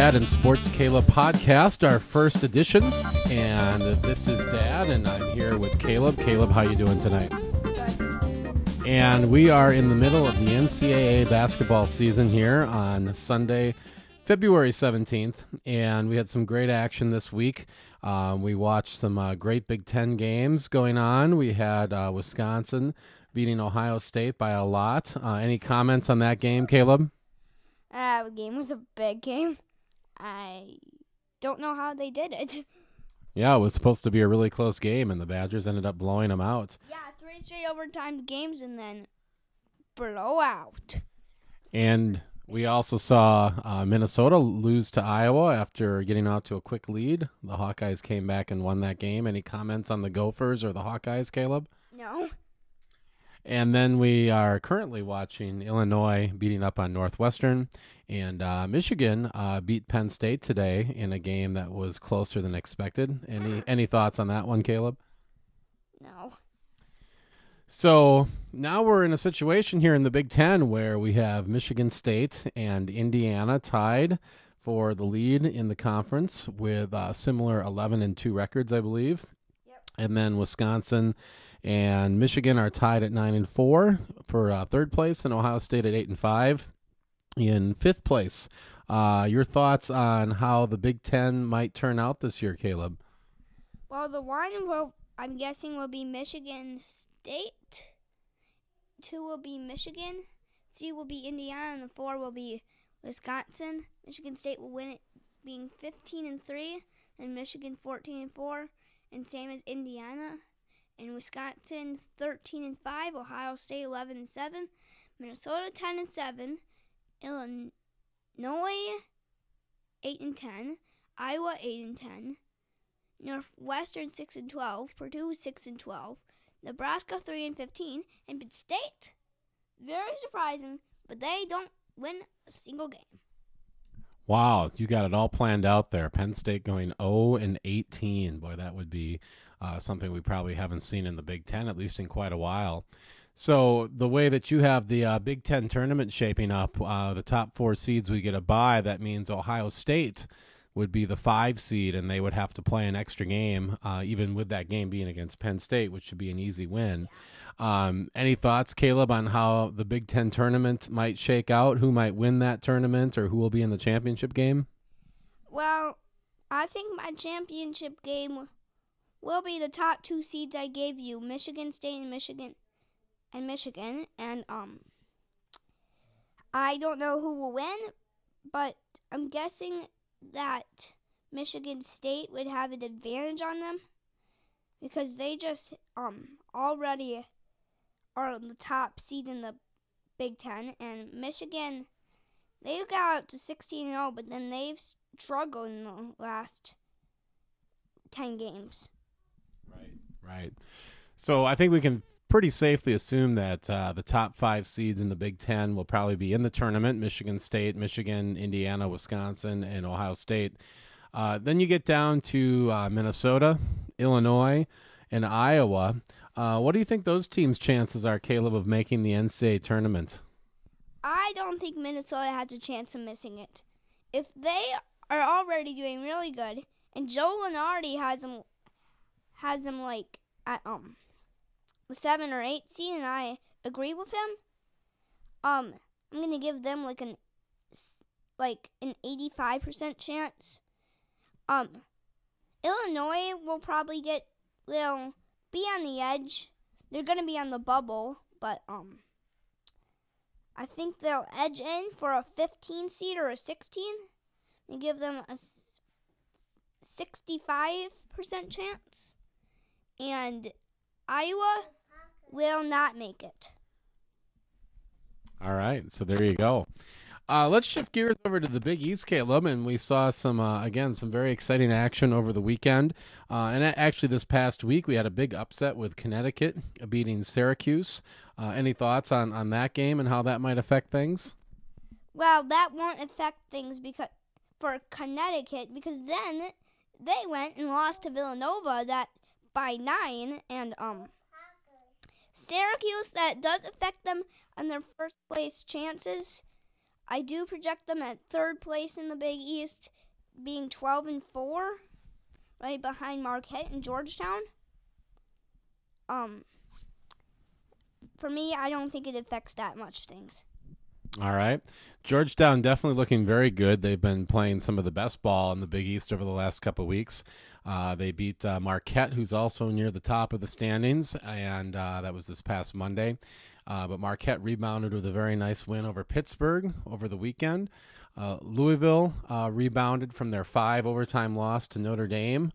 Dad and Sports Caleb podcast, our first edition. And this is Dad, and I'm here with Caleb. Caleb, how you doing tonight? And we are in the middle of the NCAA basketball season here on Sunday, February 17th, and we had some great action this week. We watched some great Big Ten games going on. We had Wisconsin beating Ohio State by a lot. Any comments on that game, Caleb? The game was a big game. I don't know how they did it. Yeah, it was supposed to be a really close game, and the Badgers ended up blowing them out. Yeah, 3 straight overtime games and then blowout. And we also saw Minnesota lose to Iowa after getting out to a quick lead. The Hawkeyes came back and won that game. Any comments on the Gophers or the Hawkeyes, Caleb? No. And then we are currently watching Illinois beating up on Northwestern, and Michigan beat Penn State today in a game that was closer than expected. Any thoughts on that one, Caleb? No. So now we're in a situation here in the Big Ten where we have Michigan State and Indiana tied for the lead in the conference with similar 11-2 records, I believe. Yep. And then Wisconsin and Michigan are tied at 9-4 for third place, and Ohio State at 8-5 in fifth place. Your thoughts on how the Big Ten might turn out this year, Caleb? Well, I'm guessing will be Michigan State. 2 will be Michigan. 3 will be Indiana, and the 4 will be Wisconsin. Michigan State will win it, being 15-3, and Michigan 14-4, and same as Indiana. And Wisconsin 13-5, Ohio State 11-7, Minnesota 10-7, Illinois 8-10, Iowa 8-10, Northwestern 6-12, Purdue 6-12, Nebraska 3-15, and Penn State. Very surprising, but they don't win a single game. Wow, you got it all planned out there. Penn State going 0-18. Boy, that would be something we probably haven't seen in the Big Ten, at least in quite a while. So the way that you have the Big Ten tournament shaping up, the top 4 seeds we get a bye. That means Ohio State would be the 5 seed, and they would have to play an extra game, even with that game being against Penn State, which should be an easy win. Any thoughts, Caleb, on how the Big Ten tournament might shake out? Who might win that tournament, or who will be in the championship game? Well, I think my championship game will be the top 2 seeds I gave you, Michigan State and Michigan. And I don't know who will win, but I'm guessing that Michigan State would have an advantage on them because they just already are the top seed in the Big Ten, and Michigan, they got up to 16-0, but then they've struggled in the last 10 games. Right. So I think we can pretty safely assume that the top 5 seeds in the Big Ten will probably be in the tournament: Michigan State, Michigan, Indiana, Wisconsin, and Ohio State. Then you get down to Minnesota, Illinois, and Iowa. What do you think those teams' chances are, Caleb, of making the NCAA tournament? I don't think Minnesota has a chance of missing it. If they are already doing really good, and Joe Lunardi has them like at the 7 or 8 seed, and I agree with him. I'm gonna give them like an 85% chance. Illinois will be on the edge. They're gonna be on the bubble, but I think they'll edge in for a 15 seed or a 16 and give them a 65% chance. And Iowa will not make it. All right, so there you go. Let's shift gears over to the Big East, Caleb, and we saw some very exciting action over the weekend. And actually this past week we had a big upset with Connecticut beating Syracuse. Any thoughts on that game and how that might affect things? Well, that won't affect things for Connecticut, because then they went and lost to Villanova by 9, and Syracuse, that does affect them on their first place chances. I do project them at third place in the Big East, being 12-4, right behind Marquette and Georgetown. For me, I don't think it affects that much things. All right. Georgetown definitely looking very good. They've been playing some of the best ball in the Big East over the last couple of weeks. They beat Marquette, who's also near the top of the standings, and that was this past Monday. But Marquette rebounded with a very nice win over Pittsburgh over the weekend. Louisville rebounded from their 5 overtime loss to Notre Dame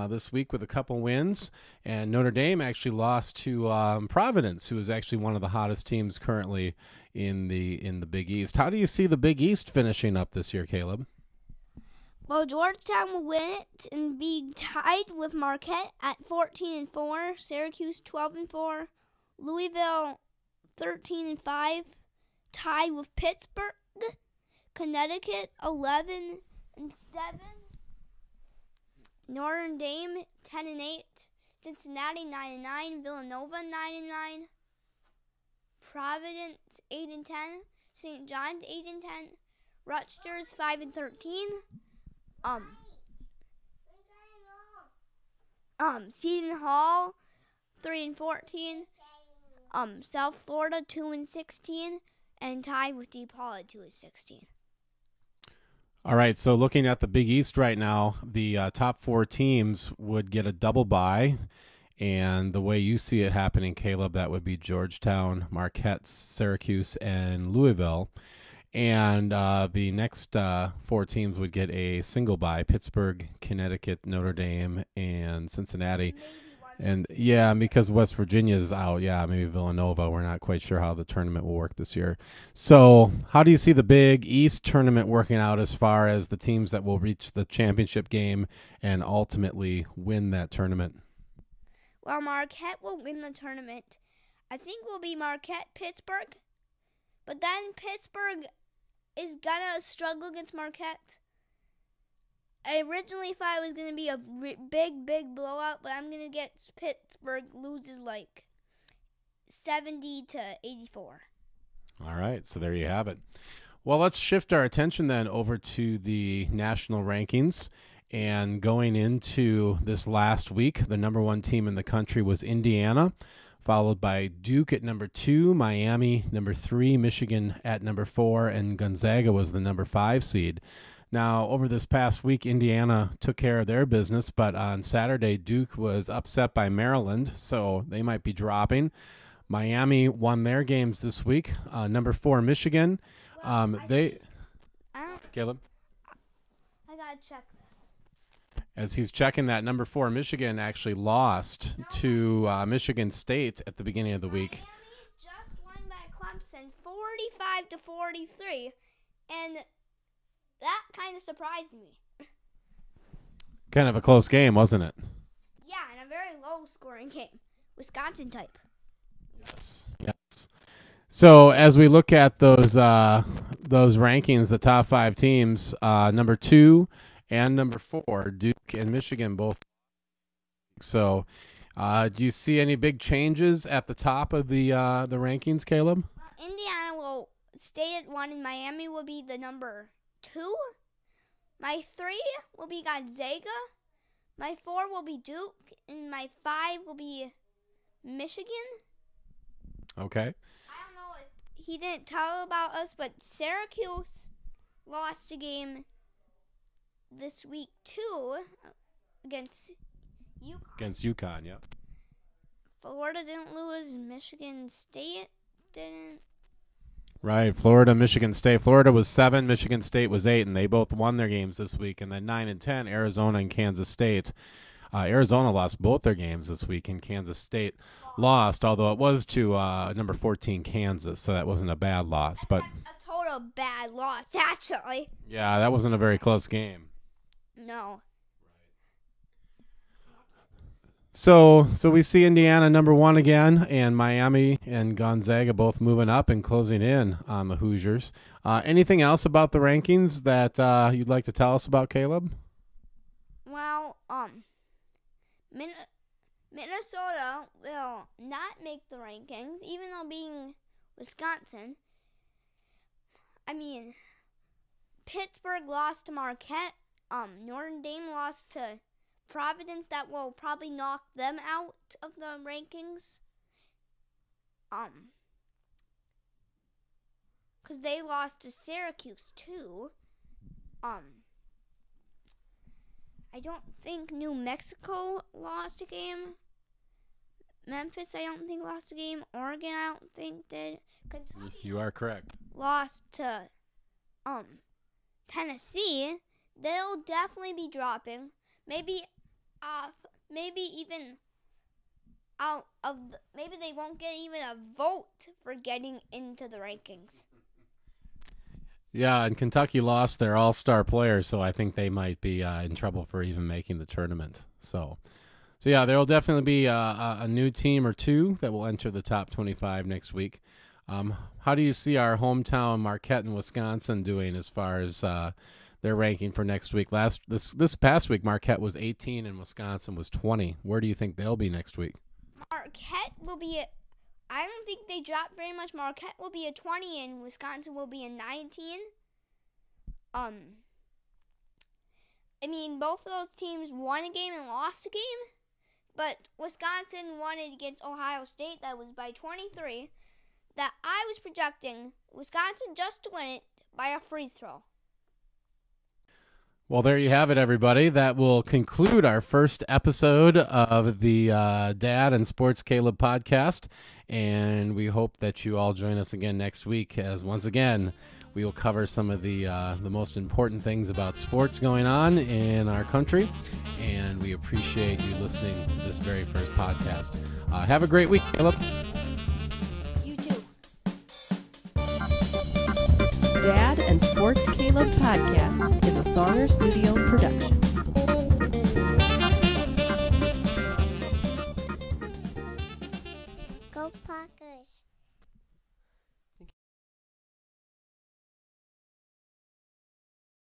this week with a couple wins, and Notre Dame actually lost to Providence, who is actually one of the hottest teams currently in the Big East. How do you see the Big East finishing up this year, Caleb? Well, Georgetown will win it and be tied with Marquette at 14-4, Syracuse 12-4, Louisville 13-5, tied with Pittsburgh, Connecticut 11-7. Notre Dame 10-8, Cincinnati 9-9, Villanova 9-9, Providence 8-10, St. John's 8-10, Rutgers 5-13, Seton Hall 3-14, South Florida 2-16, and tied with DePaul at 2-16. All right, so looking at the Big East right now, the top 4 teams would get a double bye, and the way you see it happening, Caleb, that would be Georgetown, Marquette, Syracuse, and Louisville. And the next 4 teams would get a single bye: Pittsburgh, Connecticut, Notre Dame, and Cincinnati. And yeah, because West Virginia is out, maybe Villanova. We're not quite sure how the tournament will work this year. So how do you see the Big East tournament working out as far as the teams that will reach the championship game and ultimately win that tournament? Well, Marquette will win the tournament. I think will be Marquette, Pittsburgh. But then Pittsburgh is going to struggle against Marquette. I originally thought it was going to be a big blowout, but I'm going to get Pittsburgh loses like 70-84. All right, so there you have it. Well, let's shift our attention then over to the national rankings. And going into this last week, the number 1 team in the country was Indiana, followed by Duke at number 2, Miami number 3, Michigan at number 4, and Gonzaga was the number 5 seed. Now, over this past week, Indiana took care of their business, but on Saturday, Duke was upset by Maryland, so they might be dropping. Miami won their games this week. Number 4, Michigan. Caleb? I got to check this. As he's checking that, number 4, Michigan actually lost to Michigan State at the beginning of the week. Miami just won by Clemson 45-43, and that kind of surprised me. Kind of a close game, wasn't it? Yeah, and a very low-scoring game. Wisconsin type. Yes. So as we look at those rankings, the top 5 teams, number 2 and number 4, Duke and Michigan both. So do you see any big changes at the top of the rankings, Caleb? Indiana will stay at 1, and Miami will be the number 2. My 3 will be Gonzaga. My 4 will be Duke, and my 5 will be Michigan. Okay. I don't know if he didn't tell about us, but Syracuse lost a game this week too against UConn. Against UConn, yep. Florida didn't lose. Michigan State didn't. Right, Florida, Michigan State. Florida was 7, Michigan State was 8, and they both won their games this week. And then 9 and 10, Arizona and Kansas State. Arizona lost both their games this week, and Kansas State lost, although it was to number 14 Kansas, so that wasn't a bad loss. But a total bad loss, actually. Yeah, that wasn't a very close game. No. So we see Indiana number 1 again, and Miami and Gonzaga both moving up and closing in on the Hoosiers. Anything else about the rankings that you'd like to tell us about, Caleb? Well, Minnesota will not make the rankings, even though being Wisconsin. I mean, Pittsburgh lost to Marquette. Notre Dame lost to Providence. That will probably knock them out of the rankings. Because they lost to Syracuse too. I don't think New Mexico lost a game. Memphis, I don't think lost a game. Oregon, I don't think did. Kentucky, you are correct. Lost to Tennessee. They'll definitely be dropping. Maybe even out of maybe they won't get even a vote for getting into the rankings. Yeah, and Kentucky lost their all-star players, so I think they might be in trouble for even making the tournament. So yeah, there will definitely be a new team or two that will enter the top 25 next week. How do you see our hometown Marquette in Wisconsin doing as far as their ranking for next week? This past week, Marquette was 18 and Wisconsin was 20. Where do you think they'll be next week? Marquette will be I don't think they dropped very much. Marquette will be a 20 and Wisconsin will be a 19. I mean, both of those teams won a game and lost a game, but Wisconsin won it against Ohio State. That was by 23. That I was projecting Wisconsin just to win it by a free throw. Well, there you have it, everybody. That will conclude our first episode of the Dad and Sports Caleb podcast, and we hope that you all join us again next week, as once again we will cover some of the most important things about sports going on in our country, and we appreciate you listening to this very first podcast. Have a great week, Caleb. You too. Dad and Sports Caleb podcast is a Songer Studio production. Go Packers.